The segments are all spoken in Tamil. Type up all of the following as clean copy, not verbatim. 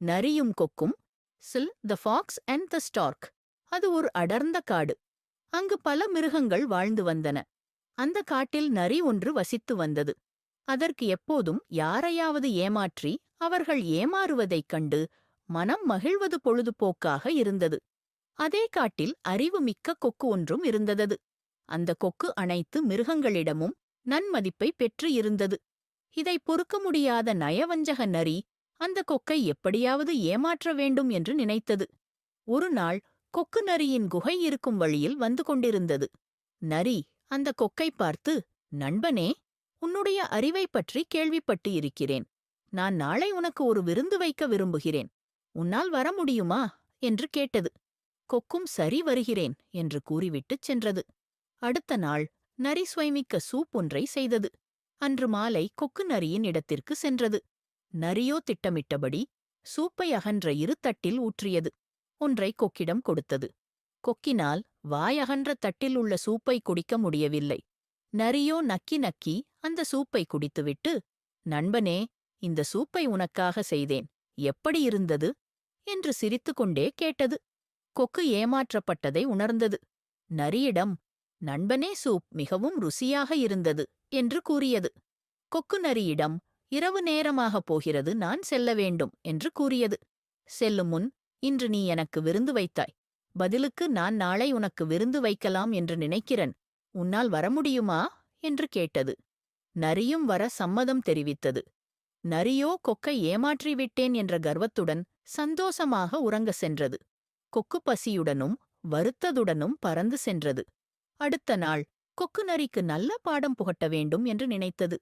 நரியும் கொக்கும். சில் the fox and the stork. அது ஒரு அடர்ந்த காடு. அங்கு பல மிருகங்கள் வாழ்ந்து வந்தன. அந்த காட்டில் நரி ஒன்று வசித்து வந்தது. அதற்கு எப்போதும் யாரையாவது ஏமாற்றி அவர்கள் ஏமாறுவதைக் கண்டு மனம் மகிழ்வது பொழுதுபோக்காக இருந்தது. அதே காட்டில் அறிவுமிக்க கொக்கு ஒன்றும் இருந்தது. அந்த கொக்கு அனைத்து மிருகங்களிடமும் நன்மதிப்பை பெற்று இருந்தது. இதை பொறுக்க முடியாத நயவஞ்சக நரி அந்த கொக்கை எப்படியாவது ஏமாற்ற வேண்டும் என்று நினைத்தது. ஒரு நாள் கொக்கு நரியின் குகை இருக்கும் வழியில் வந்து கொண்டிருந்தது. நரி அந்த கொக்கை பார்த்து, நண்பனே, உன்னுடைய அறிவைப் பற்றி கேள்விப்பட்டு இருக்கிறேன். நான் நாளை உனக்கு ஒரு விருந்து வைக்க விரும்புகிறேன். உன்னால் வர முடியுமா என்று கேட்டது. கொக்கும் சரி, வருகிறேன் என்று கூறிவிட்டுச் சென்றது. அடுத்த நாள் நரி சுவைமிக்க சூப் ஒன்றை செய்தது. அன்று மாலை கொக்கு நரியின் இடத்திற்கு சென்றது. நரியோ திட்டமிட்டபடி சூப்பை அகன்ற இரு தட்டில் ஊற்றியது. ஒன்றை கொக்கிடம் கொடுத்தது. கொக்கினால் வாயகன்ற தட்டில் உள்ள சூப்பை குடிக்க முடியவில்லை. நரியோ நக்கி நக்கி அந்த சூப்பை குடித்துவிட்டு, நண்பனே, இந்த சூப்பை உனக்காக செய்தேன், எப்படி இருந்தது என்று சிரித்துக்கொண்டே கேட்டது. கொக்கு ஏமாற்றப்பட்டதை உணர்ந்தது. நரியிடம், நண்பனே, சூப் மிகவும் ருசியாக இருந்தது என்று கூறியது. கொக்கு நரியிடம், இரவு நேரமாகப் போகிறது, நான் செல்ல வேண்டும் என்று கூறியது. செல்லும் முன், இன்று நீ எனக்கு விருந்து வைத்தாய். பதிலுக்கு நான் நாளை உனக்கு விருந்து வைக்கலாம் என்று நினைக்கிறேன். உன்னால் வர முடியுமா என்று கேட்டது. நரியும் வர சம்மதம் தெரிவித்தது. நரியோ கொக்கை ஏமாற்றிவிட்டேன் என்ற கர்வத்துடன் சந்தோஷமாக உறங்க சென்றது. கொக்கு பசியுடனும் வருத்ததுடனும் பறந்து சென்றது. அடுத்த நாள் கொக்கு நரிக்கு நல்ல பாடம் புகட்ட வேண்டும் என்று நினைத்தது.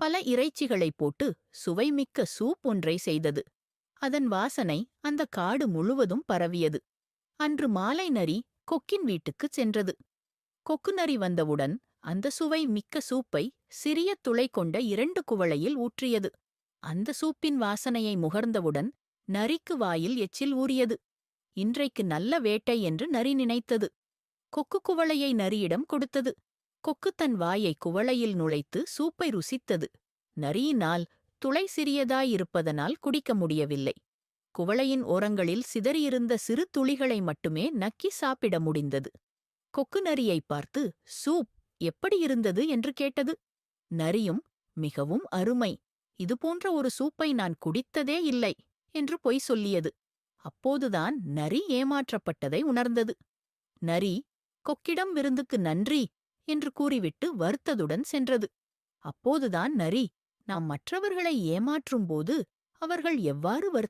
பல இறைச்சிகளைப் போட்டு சுவைமிக்க சூப் ஒன்றை செய்தது. அதன் வாசனை அந்த காடு முழுவதும் பரவியது. அன்று மாலை நரி கொக்கின் வீட்டுக்குச் சென்றது. கொக்கு நரி வந்தவுடன் அந்த சுவை மிக்க சூப்பை சிறிய துளை கொண்ட 2 குவளையில் ஊற்றியது. அந்த சூப்பின் வாசனையை முகர்ந்தவுடன் நரிக்கு வாயில் எச்சில் ஊறியது. இன்றைக்கு நல்ல வேட்டை என்று நரி நினைத்தது. கொக்கு குவளையை நரியிடம் கொடுத்தது. கொக்கு தன் வாயை குவளையில் நுழைத்து சூப்பை ருசித்தது. நரியினால் துளை சிறியதாயிருப்பதனால் குடிக்க முடியவில்லை. குவளையின் ஓரங்களில் சிதறியிருந்த சிறு துளிகளை மட்டுமே நக்கி சாப்பிட முடிந்தது. கொக்கு நரியைப் பார்த்து, சூப் எப்படி இருந்தது என்று கேட்டது. நரியும், மிகவும் அருமை, இதுபோன்ற ஒரு சூப்பை நான் குடித்ததே இல்லை என்று பொய் சொல்லியது. அப்போதுதான் நரி ஏமாற்றப்பட்டதை உணர்ந்தது. நரி, கொக்கிடம் விருந்துக்கு நன்றி என்று கூறிவிட்டு வருத்ததுடன் சென்றது. அப்போதுதான் நரி, நாம் மற்றவர்களை ஏமாற்றும்போது அவர்கள் எவ்வாறு